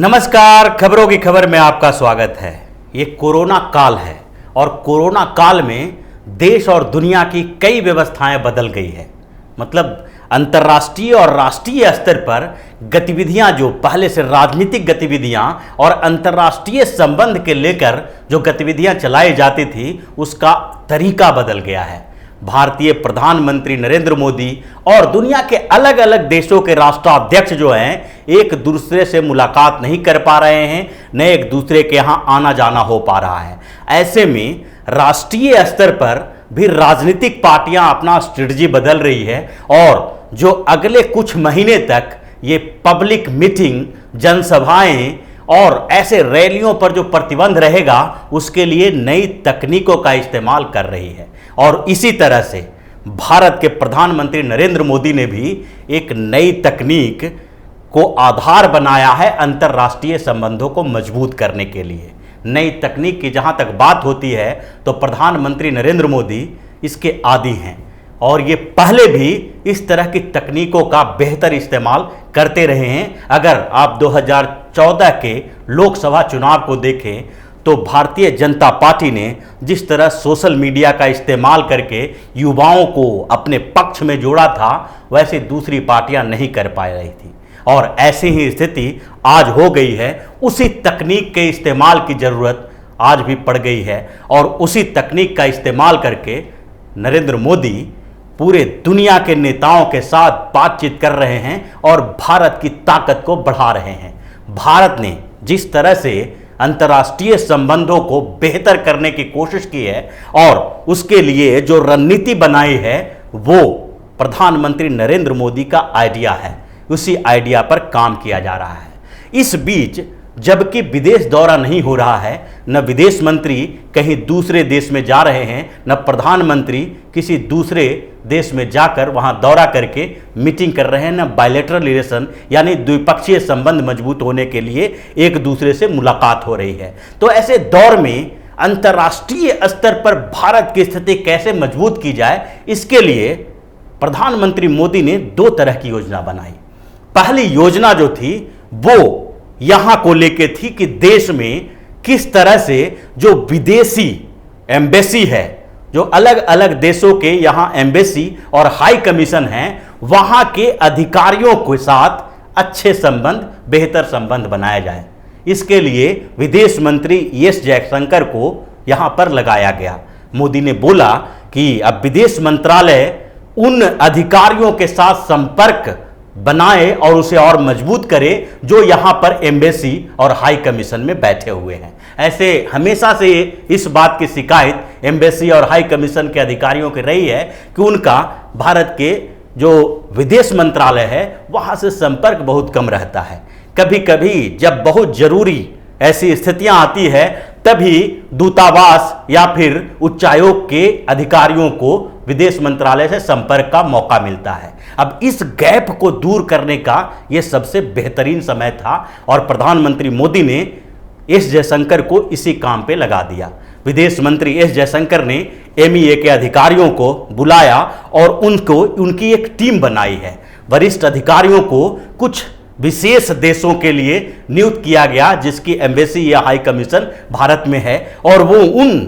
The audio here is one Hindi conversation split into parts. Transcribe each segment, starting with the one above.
नमस्कार, खबरों की खबर में आपका स्वागत है। ये कोरोना काल है और कोरोना काल में देश और दुनिया की कई व्यवस्थाएं बदल गई है। मतलब अंतर्राष्ट्रीय और राष्ट्रीय स्तर पर गतिविधियां, जो पहले से राजनीतिक गतिविधियां और अंतर्राष्ट्रीय संबंध के लेकर जो गतिविधियां चलाई जाती थी, उसका तरीका बदल गया है। भारतीय प्रधानमंत्री नरेंद्र मोदी और दुनिया के अलग अलग देशों के राष्ट्राध्यक्ष जो हैं, एक दूसरे से मुलाकात नहीं कर पा रहे हैं, न एक दूसरे के यहाँ आना जाना हो पा रहा है। ऐसे में राष्ट्रीय स्तर पर भी राजनीतिक पार्टियां अपना स्ट्रेटजी बदल रही है और जो अगले कुछ महीने तक ये पब्लिक मीटिंग, जनसभाएं और ऐसे रैलियों पर जो प्रतिबंध रहेगा, उसके लिए नई तकनीकों का इस्तेमाल कर रही है। और इसी तरह से भारत के प्रधानमंत्री नरेंद्र मोदी ने भी एक नई तकनीक को आधार बनाया है अंतर्राष्ट्रीय संबंधों को मजबूत करने के लिए। नई तकनीक की जहां तक बात होती है तो प्रधानमंत्री नरेंद्र मोदी इसके आदी हैं और ये पहले भी इस तरह की तकनीकों का बेहतर इस्तेमाल करते रहे हैं। अगर आप 2014 के लोकसभा चुनाव को देखें तो भारतीय जनता पार्टी ने जिस तरह सोशल मीडिया का इस्तेमाल करके युवाओं को अपने पक्ष में जोड़ा था, वैसे दूसरी पार्टियां नहीं कर पा रही थी। और ऐसी ही स्थिति आज हो गई है। उसी तकनीक के इस्तेमाल की ज़रूरत आज भी पड़ गई है और उसी तकनीक का इस्तेमाल करके नरेंद्र मोदी पूरे दुनिया के नेताओं के साथ बातचीत कर रहे हैं और भारत की ताकत को बढ़ा रहे हैं। भारत ने जिस तरह से अंतर्राष्ट्रीय संबंधों को बेहतर करने की कोशिश की है और उसके लिए जो रणनीति बनाई है, वो प्रधानमंत्री नरेंद्र मोदी का आइडिया है। उसी आइडिया पर काम किया जा रहा है। इस बीच जबकि विदेश दौरा नहीं हो रहा है, न विदेश मंत्री कहीं दूसरे देश में जा रहे हैं, न प्रधानमंत्री किसी दूसरे देश में जाकर वहां दौरा करके मीटिंग कर रहे हैं, न बायलैटरल रिलेशन यानी द्विपक्षीय संबंध मजबूत होने के लिए एक दूसरे से मुलाकात हो रही है। तो ऐसे दौर में अंतर्राष्ट्रीय स्तर पर भारत की स्थिति कैसे मजबूत की जाए, इसके लिए प्रधानमंत्री मोदी ने दो तरह की योजना बनाई। पहली योजना जो थी वो यहां को लेके थी कि देश में किस तरह से जो विदेशी एम्बेसी है, जो अलग अलग देशों के यहां एम्बेसी और हाई कमीशन हैं, वहां के अधिकारियों के साथ अच्छे संबंध, बेहतर संबंध बनाया जाए। इसके लिए विदेश मंत्री एस जयशंकर को यहां पर लगाया गया। मोदी ने बोला कि अब विदेश मंत्रालय उन अधिकारियों के साथ संपर्क बनाए और उसे और मजबूत करे जो यहां पर एम्बेसी और हाई कमीशन में बैठे हुए हैं। ऐसे हमेशा से इस बात की शिकायत एम्बेसी और हाई कमीशन के अधिकारियों की रही है कि उनका भारत के जो विदेश मंत्रालय है वहां से संपर्क बहुत कम रहता है। कभी कभी जब बहुत जरूरी ऐसी स्थितियां आती है, तभी दूतावास या फिर उच्चायोग के अधिकारियों को विदेश मंत्रालय से संपर्क का मौका मिलता है। अब इस गैप को दूर करने का यह सबसे बेहतरीन समय था और प्रधानमंत्री मोदी ने एस जयशंकर को इसी काम पे लगा दिया। विदेश मंत्री एस जयशंकर ने एमईए के अधिकारियों को बुलाया और उनकी एक टीम बनाई है। वरिष्ठ अधिकारियों को कुछ विशेष देशों के लिए नियुक्त किया गया जिसकी एम्बेसी या हाई कमीशन भारत में है और वो उन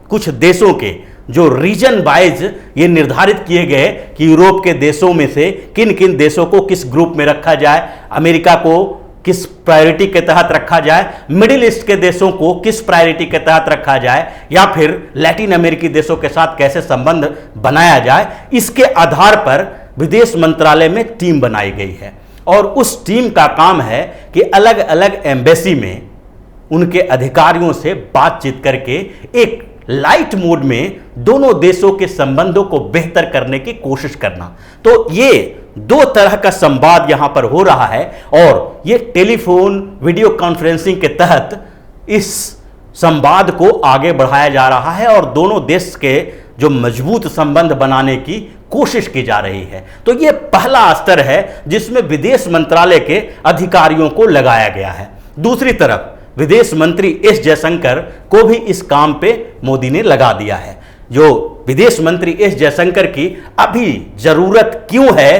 कुछ देशों के जो रीजन वाइज ये निर्धारित किए गए कि यूरोप के देशों में से किन किन देशों को किस ग्रुप में रखा जाए, अमेरिका को किस प्रायोरिटी के तहत रखा जाए, मिडिल ईस्ट के देशों को किस प्रायोरिटी के तहत रखा जाए, या फिर लैटिन अमेरिकी देशों के साथ कैसे संबंध बनाया जाए। इसके आधार पर विदेश मंत्रालय में टीम बनाई गई है और उस टीम का काम है कि अलग अलग एम्बेसी में उनके अधिकारियों से बातचीत करके एक लाइट मोड में दोनों देशों के संबंधों को बेहतर करने की कोशिश करना। तो ये दो तरह का संवाद यहां पर हो रहा है और ये टेलीफोन वीडियो कॉन्फ्रेंसिंग के तहत इस संवाद को आगे बढ़ाया जा रहा है और दोनों देश के जो मजबूत संबंध बनाने की कोशिश की जा रही है। तो ये पहला स्तर है जिसमें विदेश मंत्रालय के अधिकारियों को लगाया गया है। दूसरी तरफ विदेश मंत्री एस जयशंकर को भी इस काम पे मोदी ने लगा दिया है। जो विदेश मंत्री एस जयशंकर की अभी जरूरत क्यों है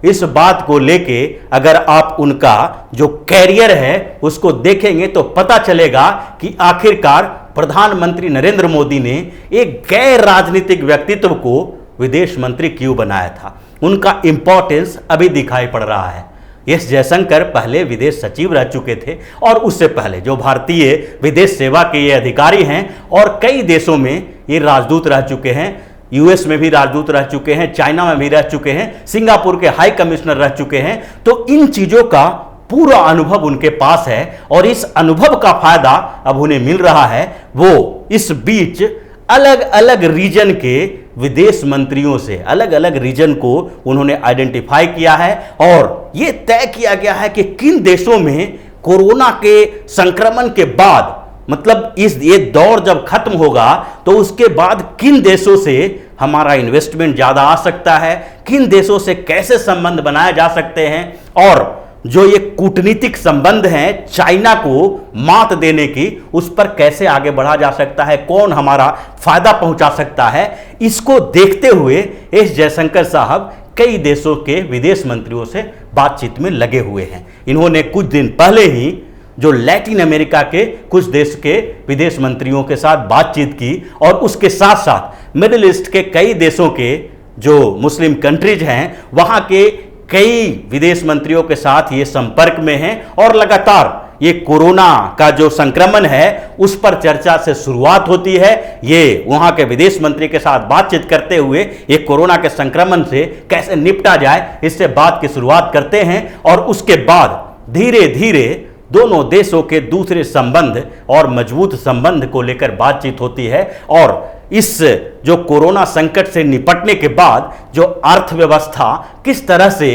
इस बात को लेके अगर आप उनका जो कैरियर है उसको देखेंगे तो पता चलेगा कि आखिरकार प्रधानमंत्री नरेंद्र मोदी ने एक गैर राजनीतिक व्यक्तित्व को विदेश मंत्री क्यों बनाया था। उनका इंपॉर्टेंस अभी दिखाई पड़ रहा है। एस जयशंकर पहले विदेश सचिव रह चुके थे और उससे पहले जो भारतीय विदेश सेवा के ये अधिकारी हैं और कई देशों में ये राजदूत रह चुके हैं। यूएस में भी राजदूत रह चुके हैं, चाइना में भी रह चुके हैं, सिंगापुर के हाई कमिश्नर रह चुके हैं। तो इन चीजों का पूरा अनुभव उनके पास है और इस अनुभव का फायदा अब उन्हें मिल रहा है। वो इस बीच अलग अलग रीजन के विदेश मंत्रियों से अलग अलग रीजन को उन्होंने आइडेंटिफाई किया है और यह तय किया गया है कि किन देशों में कोरोना के संक्रमण के बाद, मतलब ये दौर जब खत्म होगा तो उसके बाद किन देशों से हमारा इन्वेस्टमेंट ज्यादा आ सकता है, किन देशों से कैसे संबंध बनाए जा सकते हैं और जो ये कूटनीतिक संबंध हैं चाइना को मात देने की, उस पर कैसे आगे बढ़ा जा सकता है, कौन हमारा फायदा पहुंचा सकता है। इसको देखते हुए एस जयशंकर साहब कई देशों के विदेश मंत्रियों से बातचीत में लगे हुए हैं। इन्होंने कुछ दिन पहले ही जो लैटिन अमेरिका के कुछ देश के विदेश मंत्रियों के साथ बातचीत की और उसके साथ साथ मिडिल ईस्ट के कई देशों के जो मुस्लिम कंट्रीज हैं वहां के कई विदेश मंत्रियों के साथ ये संपर्क में हैं और लगातार ये कोरोना का जो संक्रमण है उस पर चर्चा से शुरुआत होती है। ये वहां के विदेश मंत्री के साथ बातचीत करते हुए ये कोरोना के संक्रमण से कैसे निपटा जाए इससे बात की शुरुआत करते हैं और उसके बाद धीरे धीरे दोनों देशों के दूसरे संबंध और मजबूत संबंध को लेकर बातचीत होती है और इस जो कोरोना संकट से निपटने के बाद जो अर्थव्यवस्था किस तरह से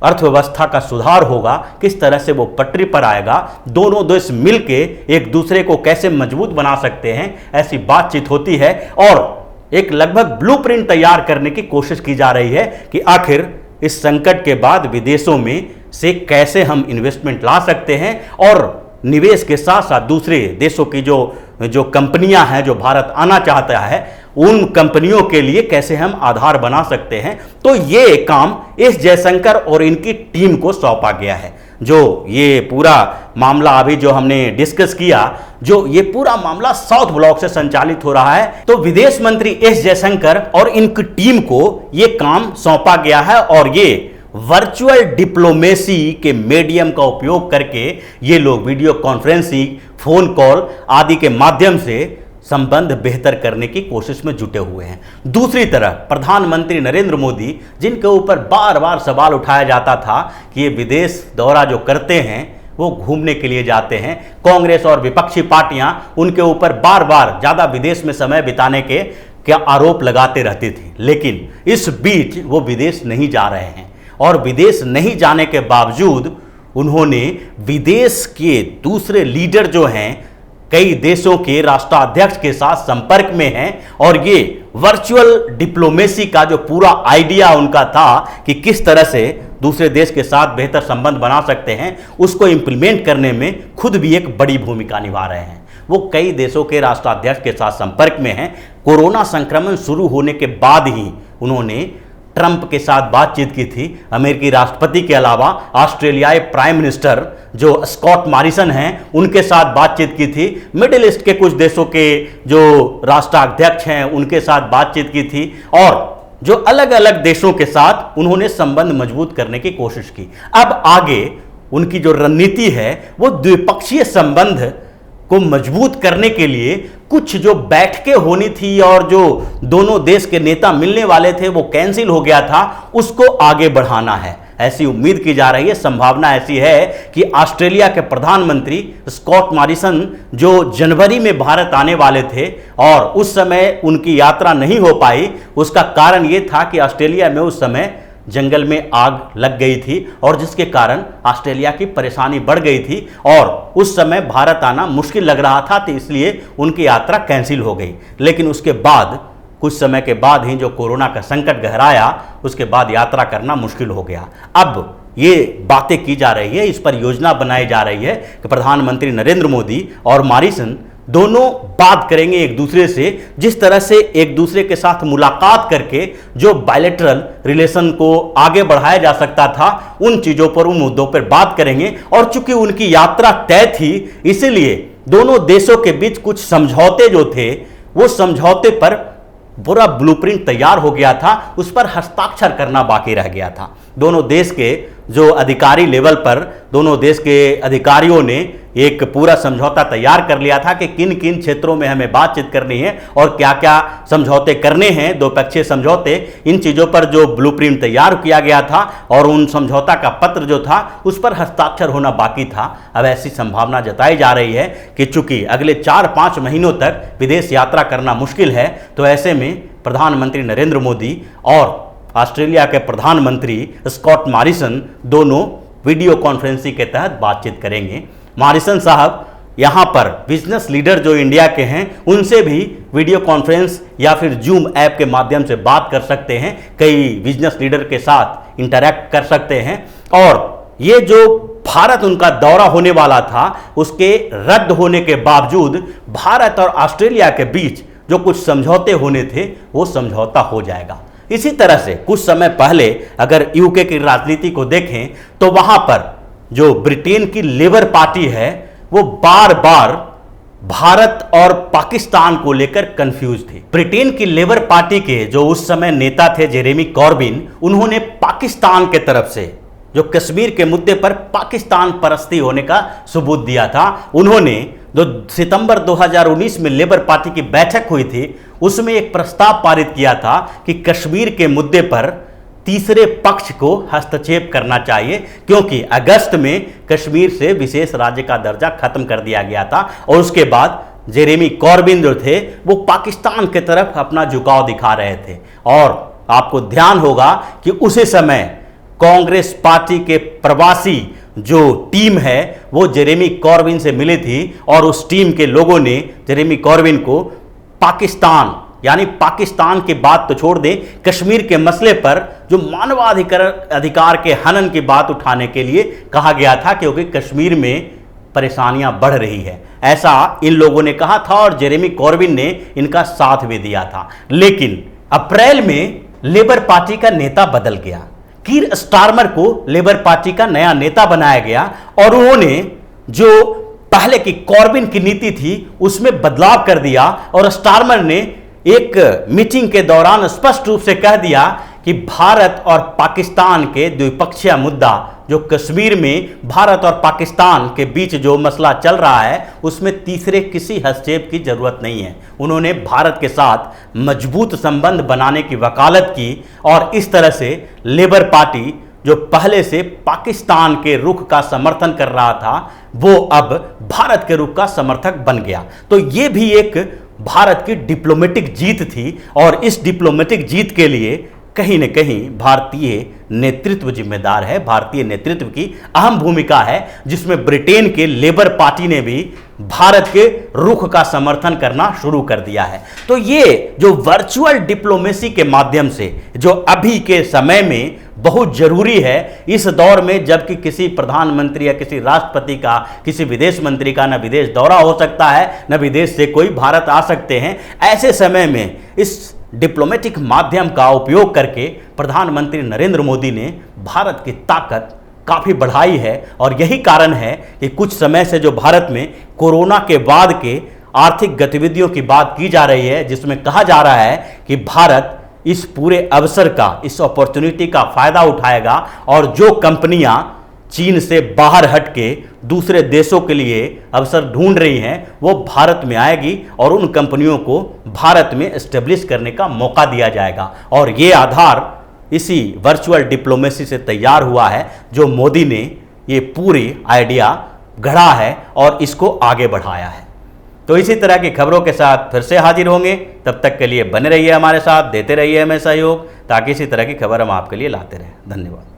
अर्थव्यवस्था का सुधार होगा, किस तरह से वो पटरी पर आएगा, दोनों देश मिलके एक दूसरे को कैसे मजबूत बना सकते हैं, ऐसी बातचीत होती है और एक लगभग ब्लूप्रिंट तैयार करने की कोशिश की जा रही है कि आखिर इस संकट के बाद विदेशों में से कैसे हम इन्वेस्टमेंट ला सकते हैं और निवेश के साथ साथ दूसरे देशों की जो कंपनियां हैं जो भारत आना चाहता है उन कंपनियों के लिए कैसे हम आधार बना सकते हैं। तो ये काम एस जयशंकर और इनकी टीम को सौंपा गया है। जो ये पूरा मामला अभी जो हमने डिस्कस किया, जो ये पूरा मामला साउथ ब्लॉक से संचालित हो रहा है, तो विदेश मंत्री एस जयशंकर और इनकी टीम को ये काम सौंपा गया है और ये वर्चुअल डिप्लोमेसी के मीडियम का उपयोग करके ये लोग वीडियो कॉन्फ्रेंसिंग, फोन कॉल आदि के माध्यम से संबंध बेहतर करने की कोशिश में जुटे हुए हैं। दूसरी तरफ प्रधानमंत्री नरेंद्र मोदी, जिनके ऊपर बार बार सवाल उठाया जाता था कि ये विदेश दौरा जो करते हैं वो घूमने के लिए जाते हैं, कांग्रेस और विपक्षी पार्टियां उनके ऊपर बार बार ज़्यादा विदेश में समय बिताने के क्या आरोप लगाते रहती थी, लेकिन इस बीच वो विदेश नहीं जा रहे हैं और विदेश नहीं जाने के बावजूद उन्होंने विदेश के दूसरे लीडर जो हैं कई देशों के राष्ट्राध्यक्ष के साथ संपर्क में हैं और ये वर्चुअल डिप्लोमेसी का जो पूरा आइडिया उनका था कि किस तरह से दूसरे देश के साथ बेहतर संबंध बना सकते हैं, उसको इंप्लीमेंट करने में खुद भी एक बड़ी भूमिका निभा रहे हैं। वो कई देशों के राष्ट्राध्यक्ष के साथ संपर्क में हैं। कोरोना संक्रमण शुरू होने के बाद ही उन्होंने ट्रंप के साथ बातचीत की थी। अमेरिकी राष्ट्रपति के अलावा ऑस्ट्रेलियाई प्राइम मिनिस्टर जो स्कॉट मॉरिसन हैं उनके साथ बातचीत की थी। मिडिल ईस्ट के कुछ देशों के जो राष्ट्राध्यक्ष हैं उनके साथ बातचीत की थी और जो अलग अलग देशों के साथ उन्होंने संबंध मजबूत करने की कोशिश की। अब आगे उनकी जो रणनीति है वो द्विपक्षीय संबंध को मजबूत करने के लिए कुछ जो बैठकें होनी थी और जो दोनों देश के नेता मिलने वाले थे वो कैंसिल हो गया था, उसको आगे बढ़ाना है। ऐसी उम्मीद की जा रही है, संभावना ऐसी है कि ऑस्ट्रेलिया के प्रधानमंत्री स्कॉट मॉरिसन जो जनवरी में भारत आने वाले थे और उस समय उनकी यात्रा नहीं हो पाई, उसका कारण ये था कि ऑस्ट्रेलिया में उस समय जंगल में आग लग गई थी और जिसके कारण ऑस्ट्रेलिया की परेशानी बढ़ गई थी और उस समय भारत आना मुश्किल लग रहा था, तो इसलिए उनकी यात्रा कैंसिल हो गई। लेकिन उसके बाद कुछ समय के बाद ही जो कोरोना का संकट गहराया, उसके बाद यात्रा करना मुश्किल हो गया। अब ये बातें की जा रही है, इस पर योजना बनाई जा रही है कि प्रधानमंत्री नरेंद्र मोदी और मॉरिसन दोनों बात करेंगे एक दूसरे से, जिस तरह से एक दूसरे के साथ मुलाकात करके जो बायलैटरल रिलेशन को आगे बढ़ाया जा सकता था, उन चीजों पर, उन मुद्दों पर बात करेंगे। और चूंकि उनकी यात्रा तय थी, इसलिए दोनों देशों के बीच कुछ समझौते जो थे, वो समझौते पर पूरा ब्लूप्रिंट तैयार हो गया था, उस पर हस्ताक्षर करना बाकी रह गया था। दोनों देश के जो अधिकारी लेवल पर दोनों देश के अधिकारियों ने एक पूरा समझौता तैयार कर लिया था कि किन किन क्षेत्रों में हमें बातचीत करनी है और क्या क्या समझौते करने हैं, द्विपक्षीय समझौते। इन चीज़ों पर जो ब्लूप्रिंट तैयार किया गया था और उन समझौता का पत्र जो था उस पर हस्ताक्षर होना बाकी था। अब ऐसी संभावना जताई जा रही है कि चूंकि अगले 4-5 महीनों तक विदेश यात्रा करना मुश्किल है, तो ऐसे में प्रधानमंत्री नरेंद्र मोदी और ऑस्ट्रेलिया के प्रधानमंत्री स्कॉट मॉरिसन दोनों वीडियो कॉन्फ्रेंसिंग के तहत बातचीत करेंगे। मॉरिसन साहब यहाँ पर बिजनेस लीडर जो इंडिया के हैं उनसे भी वीडियो कॉन्फ्रेंस या फिर जूम ऐप के माध्यम से बात कर सकते हैं, कई बिजनेस लीडर के साथ इंटरैक्ट कर सकते हैं। और ये जो भारत उनका दौरा होने वाला था, उसके रद्द होने के बावजूद भारत और ऑस्ट्रेलिया के बीच जो कुछ समझौते होने थे वो समझौता हो जाएगा। इसी तरह से कुछ समय पहले अगर यूके की राजनीति को देखें तो वहां पर जो ब्रिटेन की लेबर पार्टी है वो बार बार भारत और पाकिस्तान को लेकर कंफ्यूज थी। ब्रिटेन की लेबर पार्टी के जो उस समय नेता थे जेरेमी कॉर्बिन, उन्होंने पाकिस्तान के तरफ से जो कश्मीर के मुद्दे पर पाकिस्तान परस्ती होने का सबूत दिया था। उन्होंने जो सितंबर 2019 में लेबर पार्टी की बैठक हुई थी उसमें एक प्रस्ताव पारित किया था कि कश्मीर के मुद्दे पर तीसरे पक्ष को हस्तक्षेप करना चाहिए, क्योंकि अगस्त में कश्मीर से विशेष राज्य का दर्जा खत्म कर दिया गया था। और उसके बाद जेरेमी कॉर्बिन जो थे वो पाकिस्तान की तरफ अपना झुकाव दिखा रहे थे। और आपको ध्यान होगा कि उसी समय कांग्रेस पार्टी के प्रवासी जो टीम है वो जेरेमी कॉर्बिन से मिली थी और उस टीम के लोगों ने जेरेमी कॉर्बिन को पाकिस्तान, यानी पाकिस्तान की बात तो छोड़ दें, कश्मीर के मसले पर जो मानवाधिकार के हनन की बात उठाने के लिए कहा गया था, क्योंकि कश्मीर में परेशानियां बढ़ रही है, ऐसा इन लोगों ने कहा था और जेरेमी कॉर्बिन ने इनका साथ भी दिया था। लेकिन अप्रैल में लेबर पार्टी का नेता बदल गया, कीर स्टारमर को लेबर पार्टी का नया नेता बनाया गया और उन्होंने जो पहले की कॉर्बिन की नीति थी उसमें बदलाव कर दिया। और स्टारमर ने एक मीटिंग के दौरान स्पष्ट रूप से कह दिया कि भारत और पाकिस्तान के द्विपक्षीय मुद्दा जो कश्मीर में भारत और पाकिस्तान के बीच जो मसला चल रहा है उसमें तीसरे किसी हस्तक्षेप की जरूरत नहीं है। उन्होंने भारत के साथ मजबूत संबंध बनाने की वकालत की और इस तरह से लेबर पार्टी जो पहले से पाकिस्तान के रुख का समर्थन कर रहा था वो अब भारत के रुख का समर्थक बन गया। तो ये भी एक भारत की डिप्लोमेटिक जीत थी और इस डिप्लोमेटिक जीत के लिए कहीं न कहीं भारतीय नेतृत्व जिम्मेदार है। भारतीय नेतृत्व की अहम भूमिका है, जिसमें ब्रिटेन के लेबर पार्टी ने भी भारत के रुख का समर्थन करना शुरू कर दिया है। तो ये जो वर्चुअल डिप्लोमेसी के माध्यम से जो अभी के समय में बहुत जरूरी है, इस दौर में जबकि किसी प्रधानमंत्री या किसी राष्ट्रपति का, किसी विदेश मंत्री का न विदेश दौरा हो सकता है, न विदेश से कोई भारत आ सकते हैं, ऐसे समय में इस डिप्लोमेटिक माध्यम का उपयोग करके प्रधानमंत्री नरेंद्र मोदी ने भारत की ताकत काफ़ी बढ़ाई है। और यही कारण है कि कुछ समय से जो भारत में कोरोना के बाद के आर्थिक गतिविधियों की बात की जा रही है, जिसमें कहा जा रहा है कि भारत इस पूरे अवसर का, इस अपॉर्चुनिटी का फायदा उठाएगा और जो कंपनियां चीन से बाहर हट के दूसरे देशों के लिए अवसर ढूंढ रही हैं वो भारत में आएगी और उन कंपनियों को भारत में एस्टेब्लिश करने का मौका दिया जाएगा। और ये आधार इसी वर्चुअल डिप्लोमेसी से तैयार हुआ है जो मोदी ने ये पूरी आइडिया गढ़ा है और इसको आगे बढ़ाया है। तो इसी तरह की खबरों के साथ फिर से हाजिर होंगे, तब तक के लिए बने रहिए हमारे साथ, देते रहिए हमें सहयोग, ताकि इसी तरह की खबर हम आपके लिए लाते रहें। धन्यवाद।